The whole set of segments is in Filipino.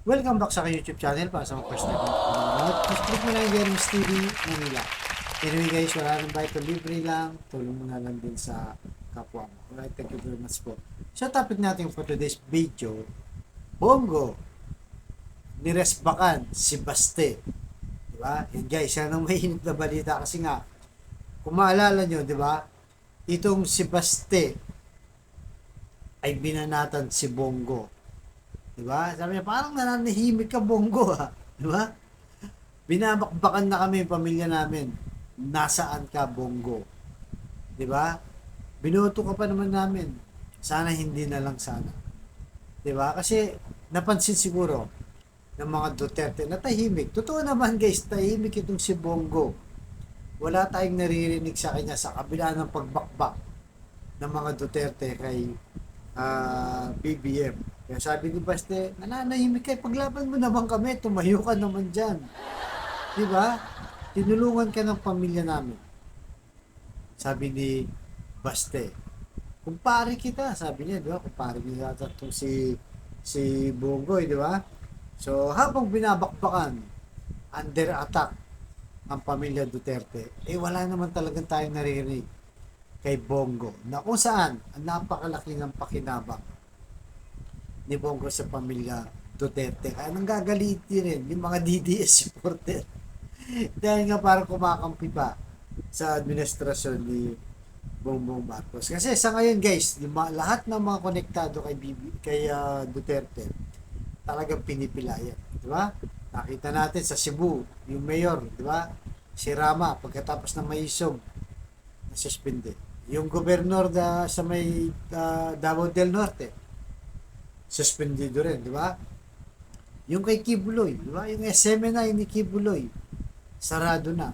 Welcome back sa aking YouTube channel para sa mga first time nanonood. Just click mo lang yung Jeremy's TV Manila. Anyway guys, wala nang bayad to libre lang. Tulong mo na lang din sa kapwa mo. Alright, thank you very much po. Sa topic natin for today's video, Bongo, niresbakan si Baste. Diba? Yan guys, yan ang mainit na balita kasi nga, kung maalala nyo, diba, itong si Baste ay binanatan si Bongo. Diba? Sabi niya, parang nananahimik ka, Bongo, ha? Diba? Binabakbakan na kami, yung pamilya namin. Nasaan ka, Bongo? Diba? Binoto ka pa naman namin. Sana hindi na lang sana. Diba? Kasi, napansin siguro ng mga Duterte na tahimik. Totoo naman, guys, tahimik itong si Bongo. Wala tayong naririnig sa kanya sa kabila ng pagbakbak ng mga Duterte kay BBM. Kaya sabi ni Baste, nananahimik kayo, paglaban mo naman kami, tumayo ka naman dyan. Di ba? Tinulungan ka ng pamilya namin. Sabi ni Baste, kumpare kita, sabi niya, di ba? Kumpare niya itong si Bongoy, di ba? So, habang binabakbakan, under attack ang pamilya Duterte, eh wala naman talagang tayong naririnig kay Bongo na kung saan ang napakalaki ng pakinabang ni Bongo sa pamilya Duterte. Kaya nanggagalit rin yung mga DDS supporter. Dahil nga parang kumakampi pa sa administrasyon ni Bongbong Marcos. Kasi sa ngayon guys, lahat ng mga konektado kay Duterte talagang pinipilayan. Di ba? Nakita natin sa Cebu, yung mayor, di ba? Si Rama, pagkatapos ng maisog, nasuspende. Yung gobernador sa may Davao del Norte, suspendido rin, di ba? Yung kay Kibuloy, di ba? Yung SMNI ni Kibuloy, sarado na.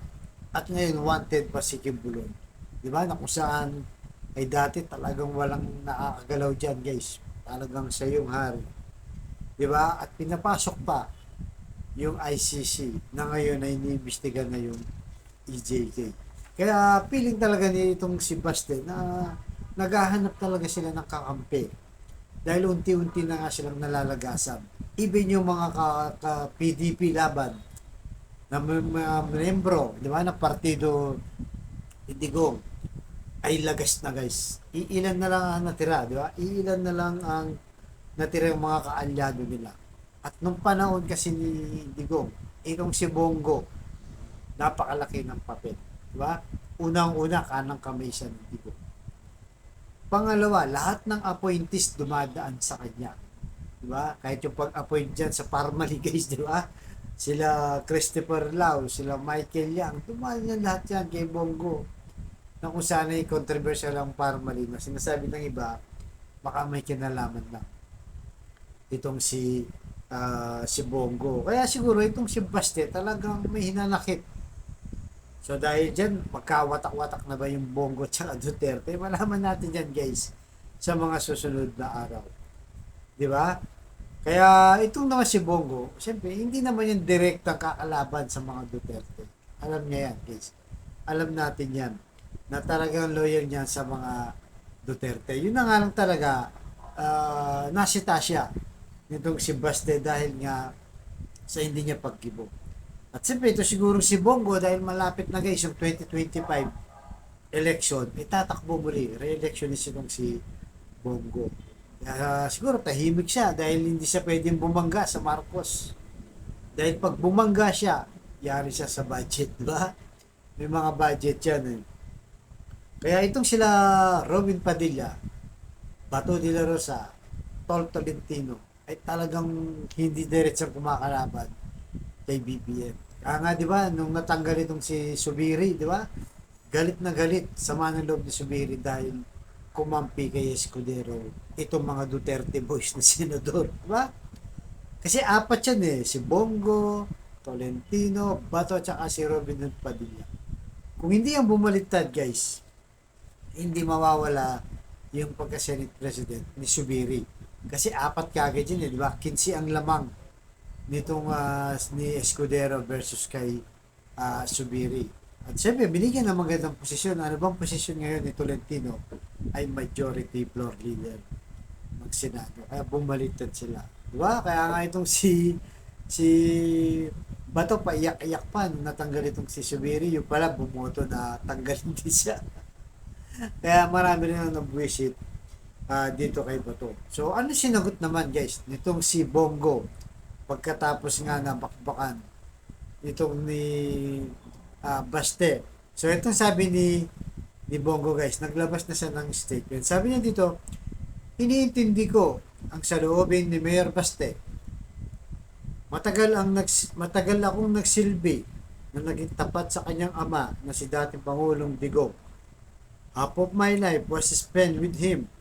At ngayon, wanted pa si Kibuloy. Di ba? Na kung saan ay dati talagang walang nakakagalaw dyan, guys. Talagang siya yung hari. Di ba? At pinapasok pa yung ICC na ngayon ay iniimbestiga na yung EJK. Kaya feeling talaga ni itong si Baste na naghahanap talaga sila ng kakampi. Dahil unti-unti na nga silang nalalagasan. Even yung mga PDP laban na membro, di ba, ng partido Digong ay lagas na guys. Iilan na lang ang natira, di ba? Iilan na lang ang natira yung mga kaalyado nila. At nung panahon kasi ni Digong, itong si Bongo, napakalaki ng papel. Diba? Unang-una, kanang kamay siya ng Digong. Pangalawa, lahat ng appointees dumadaan sa kanya. Diba? Kahit yung pag-appoint dyan sa Parmali guys, diba? Sila Christopher Lau, sila Michael Yang, dumaan yan lahat yan kay Bongo. Na kung sana yung controversial ang Parmali na sinasabi ng iba, baka may kinalaman lang. Itong si Bongo. Kaya siguro itong si Baste talagang may hinanakit. So dahil dyan, magkawatak-watak na ba yung Bongo at Duterte? Malaman natin dyan guys sa mga susunod na araw. Di ba? Kaya itong naman si Bongo, siyempre hindi naman yung direktang kakalaban sa mga Duterte. Alam niya yan guys. Alam natin yan na talagang loyal niya sa mga Duterte. Yun na nga lang talaga, nasita siya nitong si Baste dahil nga sa hindi niya pagkibo. At siyempre ito siguro si Bongo dahil malapit na guys yung 2025 election, itatakbo muli, re-election itong si Bongo. Siguro tahimik siya dahil hindi siya pwedeng bumangga sa Marcos. Dahil pag bumangga siya, yari siya sa budget, di ba? May mga budget yan eh. Kaya itong sila Robin Padilla, Bato de la Rosa, Tol Tolentino, ay talagang hindi diretsang kumakalaban kay BBM. Kaya nga, di ba, nung natanggal itong si Subiri, di ba, galit na galit, sama ng loob ni Subiri dahil kumampi kay Escudero itong mga Duterte boys na senador, di ba? Kasi apat yan eh, si Bongo, Tolentino, Bato, at saka si Robin Padilla. Kung hindi yan bumaliktad, guys, hindi mawawala yung pagka-Senate President ni Subiri. Kasi apat kagad yun eh, di ba? 15 ang lamang nitong ni Escudero versus kay Subiri. At syempre, binigyan ng magandang posisyon. Ano bang posisyon ngayon ni Tolentino? Ay majority floor leader ng Senado. Kaya bumaliktad sila. Di ba? Kaya nga itong si Bato paiyak-iyak pa nung natanggal itong si Subiri, yung pala bumoto na tanggalin din siya. Kaya marami rin ang nag-visit dito kay Bato. So ano sinagot naman guys nitong si Bongo pagkatapos nga na bakbakan itong ni Baste. So itong sabi ni Bongo guys, naglabas na siya ng statement. Sabi niya dito, iniintindi ko ang saloobin ni Mayor Baste. Matagal akong nagsilbi na naging tapat sa kanyang ama na si dating Pangulong Digong. Half of my life was spent with him,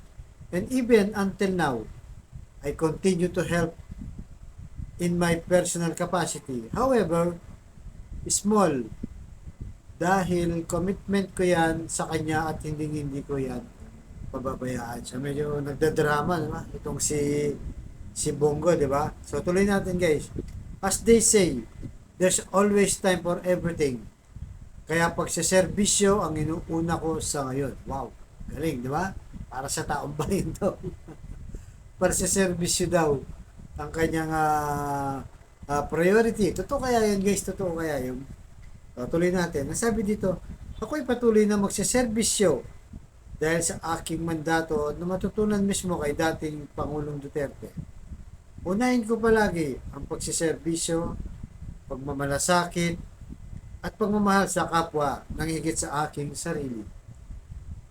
and even until now, I continue to help in my personal capacity. However, small, dahil commitment ko yan sa kanya at hindi ko yan pababayaan. So medyo nagdadrama, diba? Itong si Bongo, di ba? So tuloy natin guys. As they say, there's always time for everything. Kaya pagsaserbisyo ang inuuna ko sa ngayon. Wow, galing, di ba? Para sa taong bayan daw. Para sa serbisyo daw ang kanyang priority. Totoo kaya yun guys? Totoo kaya yun? So, tuloy natin. Nasabi dito, ako'y patuloy na magsaserbisyo dahil sa aking mandato na matutunan mismo kay dating Pangulong Duterte. Unahin ko palagi ang pagsiservisyo, pagmamalasakit, at pagmamahal sa kapwa nang higit sa aking sarili.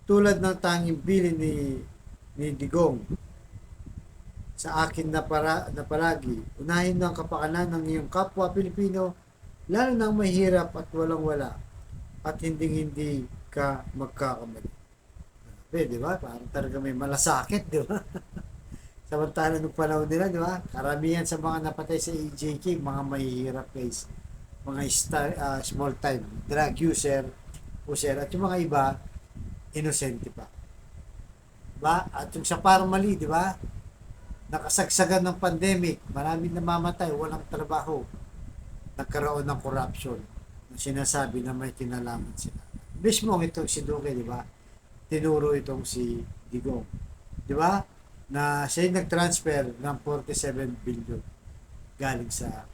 Tulad ng tanging bilin ni Digong sa akin na palagi, unahin ang kapakanan ng iyong kapwa Pilipino, lalo nang mahirap at walang-wala, at hindi ka magkakamali. Di ba? Parang talaga may malasakit, di ba? Samantala nung panahon nila, di ba? Karamihan sa mga napatay sa EJK, mga mahihirap guys. Mga small time, drug user, at yung mga iba, inosente pa. Diba? At yung sa Parmali, di ba? Nakasagsagan ng pandemic, maraming namamatay, walang trabaho. Nagkaroon ng corruption na sinasabi na may kinalaman sila. Mismo itong si Duque, di ba? Tinuro itong si Digong. Di ba? Na siya nag-transfer ng 47 billion galing sa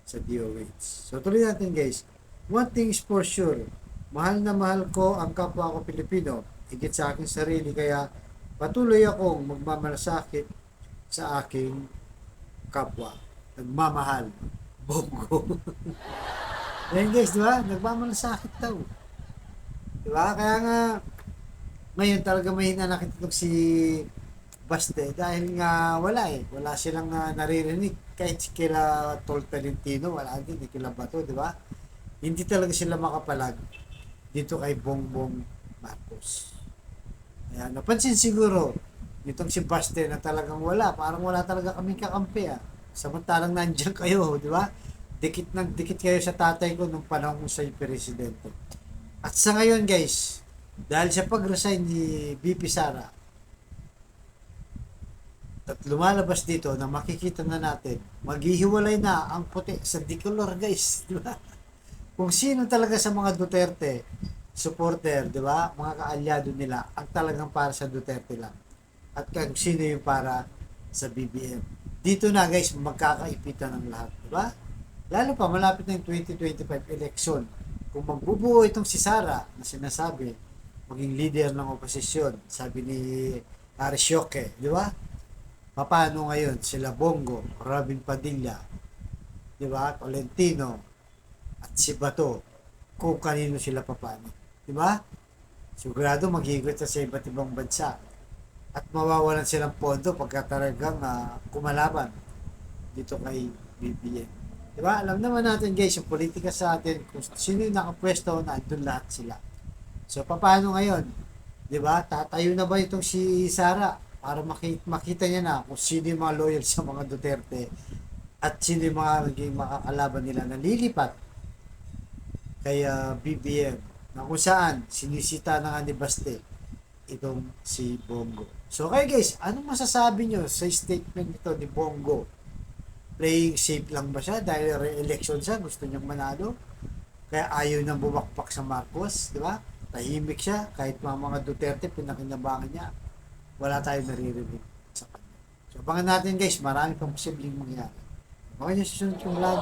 DOH. So tuloy natin guys. One thing is for sure, mahal na mahal ko ang kapwa ko Pilipino, higit sa aking sarili, kaya patuloy akong magmamalasakit sa aking kapwa. Nagmamahal. Bongo. Ayan guys, di ba? Nagmamalasakit daw. Di ba? Kaya nga, ngayon talaga may hinanakit itong si Baste dahil nga wala silang naririnig kahit kila Tol Talentino, wala din kila Bato, di ba? Hindi talaga sila makapalag dito kay Bongbong Marcos. Kaya napansin siguro itong si Baste na talagang parang wala talaga kaming kakampi samantalang nandiyan kayo, di ba? Dikit kayo sa tatay ko nung panahon ko sa presidente. At sa ngayon guys, dahil sa pag-resign ni BP Sara, at lumalabas dito na makikita na natin, maghihiwalay na ang puti sa dicolor guys, di ba? Kung sino talaga sa mga Duterte supporter, di ba? Mga kaalyado nila ang talagang para sa Duterte lang. At kung sino yung para sa BBM. Dito na guys, magkakaipitan ng lahat, di ba? Lalo pa malapit na yung 2025 election. Kung magbubuo itong si Sara na sinasabi maging leader ng oposisyon, sabi ni Arishoke, di ba? Paano ngayon sila Bongo, Robin Padilla, di ba? Tolentino at si Bato, kung kanino sila paano, di ba? Sigurado maghigot sa iba't ibang bansa at mawawalan silang pondo pagka talagang kumalaban dito kay BBM. Di ba? Alam naman natin guys, yung politika sa atin, kung sino yung nakapwesto, nandun lahat sila. So, paano ngayon? Di ba? Tatayo na ba itong si Sara para makita niya na kung sino yung mga loyal sa mga Duterte at sino yung mga makakalaban nila na lilipat kay BBM na kung saan sinisita na nga ni Baste itong si Bongo. So, okay guys, anong masasabi nyo sa statement nito ni Bongo? Playing safe lang ba siya dahil re-election siya, gusto niyang manalo? Kaya ayaw nang bumakpak sa Marcos, di ba? Tahimik siya, kahit mga Duterte, pinakinabangan niya. Wala tayong naririnig sa kanya. So, Abangan natin guys, marami pang posibleng mangyari. Okay, susunod kong vlog.